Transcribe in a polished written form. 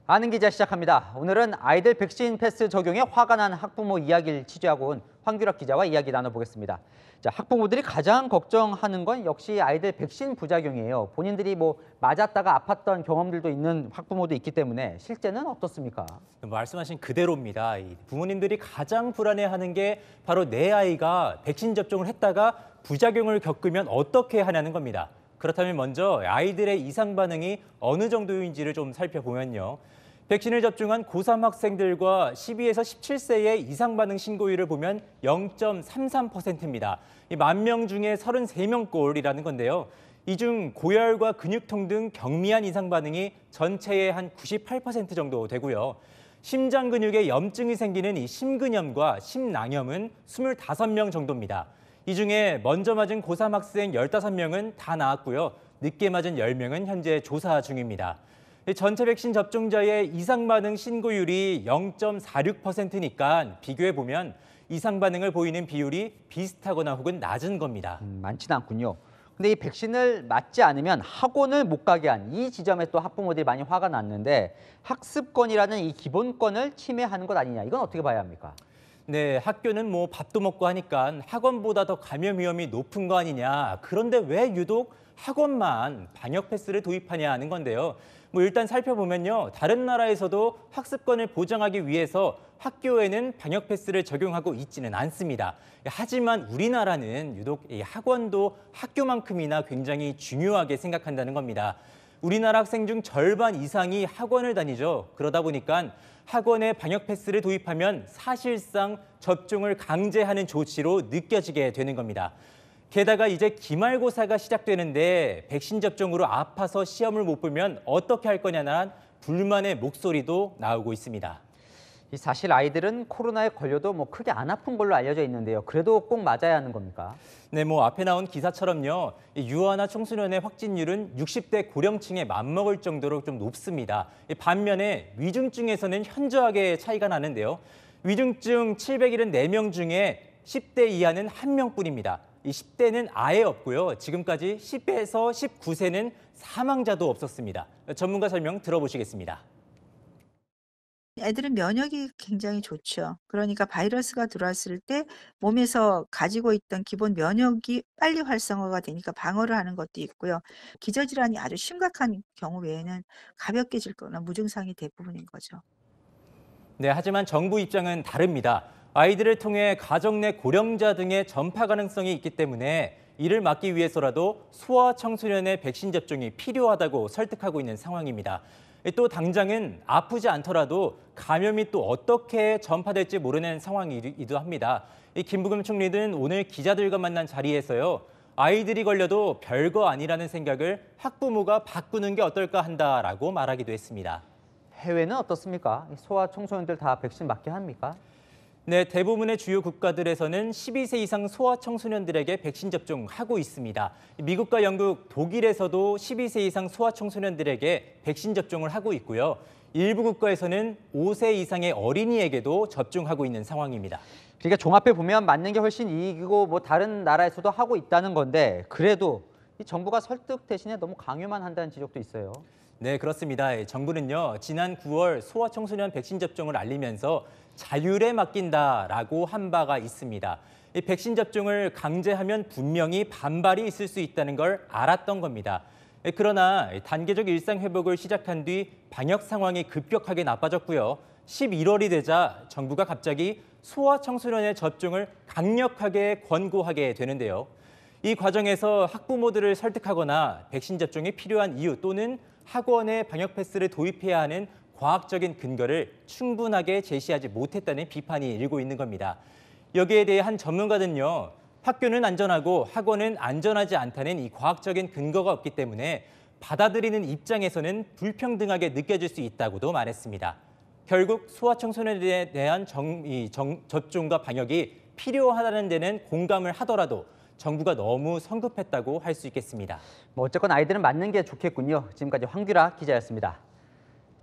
아는 기자 시작합니다. 오늘은 아이들 백신 패스 적용에 화가 난 학부모 이야기를 취재하고 온 황규락 기자와 이야기 나눠보겠습니다. 자, 학부모들이 가장 걱정하는 건 역시 아이들 백신 부작용이에요. 본인들이 맞았다가 아팠던 경험들도 있는 학부모도 있기 때문에 실제는 어떻습니까? 말씀하신 그대로입니다. 이 부모님들이 가장 불안해하는 게 바로 내 아이가 백신 접종을 했다가 부작용을 겪으면 어떻게 하냐는 겁니다. 그렇다면 먼저 아이들의 이상 반응이 어느 정도인지를 좀 살펴보면요. 백신을 접종한 고3 학생들과 12에서 17세의 이상 반응 신고율을 보면 0.33%입니다. 이 10,000명 중에 33명꼴이라는 건데요. 이 중 고열과 근육통 등 경미한 이상 반응이 전체의 한 98% 정도 되고요. 심장 근육에 염증이 생기는 이 심근염과 심낭염은 25명 정도입니다. 이 중에 먼저 맞은 고3 학생 15명은 다 나았고요. 늦게 맞은 10명은 현재 조사 중입니다. 전체 백신 접종자의 이상 반응 신고율이 0.46%니까 비교해보면 이상 반응을 보이는 비율이 비슷하거나 혹은 낮은 겁니다. 많지는 않군요. 근데 이 백신을 맞지 않으면 학원을 못 가게 한 이 지점에 또 학부모들이 많이 화가 났는데 학습권이라는 이 기본권을 침해하는 것 아니냐. 이건 어떻게 봐야 합니까? 네, 학교는 밥도 먹고 하니까 학원보다 더 감염 위험이 높은 거 아니냐. 그런데 왜 유독 학원만 방역 패스를 도입하냐 하는 건데요. 일단 살펴보면요. 다른 나라에서도 학습권을 보장하기 위해서 학교에는 방역 패스를 적용하고 있지는 않습니다. 하지만 우리나라는 유독 이 학원도 학교만큼이나 굉장히 중요하게 생각한다는 겁니다. 우리나라 학생 중 절반 이상이 학원을 다니죠. 그러다 보니까 학원에 방역 패스를 도입하면 사실상 접종을 강제하는 조치로 느껴지게 되는 겁니다. 게다가 이제 기말고사가 시작되는데 백신 접종으로 아파서 시험을 못 보면 어떻게 할 거냐는 불만의 목소리도 나오고 있습니다. 사실 아이들은 코로나에 걸려도 크게 안 아픈 걸로 알려져 있는데요. 그래도 꼭 맞아야 하는 겁니까? 네, 앞에 나온 기사처럼요. 유아나 청소년의 확진율은 60대 고령층에 맞먹을 정도로 좀 높습니다. 반면에 위중증에서는 현저하게 차이가 나는데요. 위중증 774명 중에 10대 이하는 1명뿐입니다. 이 10대는 아예 없고요. 지금까지 10에서 19세는 사망자도 없었습니다. 전문가 설명 들어보시겠습니다. 애들은 면역이 굉장히 좋죠. 그러니까 바이러스가 들어왔을 때 몸에서 가지고 있던 기본 면역이 빨리 활성화가 되니까 방어를 하는 것도 있고요. 기저질환이 아주 심각한 경우 외에는 가볍게 질 거나 무증상이 대부분인 거죠. 네, 하지만 정부 입장은 다릅니다. 아이들을 통해 가정 내 고령자 등의 전파 가능성이 있기 때문에 이를 막기 위해서라도 소아 청소년의 백신 접종이 필요하다고 설득하고 있는 상황입니다. 또 당장은 아프지 않더라도 감염이 또 어떻게 전파될지 모르는 상황이기도 합니다. 김부겸 총리는 오늘 기자들과 만난 자리에서요. 아이들이 걸려도 별거 아니라는 생각을 학부모가 바꾸는 게 어떨까 한다라고 말하기도 했습니다. 해외는 어떻습니까? 소아 청소년들 다 백신 맞게 합니까? 네, 대부분의 주요 국가들에서는 12세 이상 소아 청소년들에게 백신 접종하고 있습니다. 미국과 영국, 독일에서도 12세 이상 소아 청소년들에게 백신 접종을 하고 있고요. 일부 국가에서는 5세 이상의 어린이에게도 접종하고 있는 상황입니다. 그러니까 종합해 보면 맞는 게 훨씬 이익이고 다른 나라에서도 하고 있다는 건데 그래도 이 정부가 설득 대신에 너무 강요만 한다는 지적도 있어요. 네, 그렇습니다. 정부는요, 지난 9월 소아 청소년 백신 접종을 알리면서 자율에 맡긴다라고 한 바가 있습니다. 이 백신 접종을 강제하면 분명히 반발이 있을 수 있다는 걸 알았던 겁니다. 그러나 단계적 일상 회복을 시작한 뒤 방역 상황이 급격하게 나빠졌고요. 11월이 되자 정부가 갑자기 소아 청소년의 접종을 강력하게 권고하게 되는데요. 이 과정에서 학부모들을 설득하거나 백신 접종이 필요한 이유 또는 학원에 방역 패스를 도입해야 하는 과학적인 근거를 충분하게 제시하지 못했다는 비판이 일고 있는 겁니다. 여기에 대해 한 전문가는요. 학교는 안전하고 학원은 안전하지 않다는 이 과학적인 근거가 없기 때문에 받아들이는 입장에서는 불평등하게 느껴질 수 있다고도 말했습니다. 결국 소아 청소년에 대한 접종과 방역이 필요하다는 데는 공감을 하더라도 정부가 너무 성급했다고 할 수 있겠습니다. 어쨌건 아이들은 맞는 게 좋겠군요. 지금까지 황규라 기자였습니다.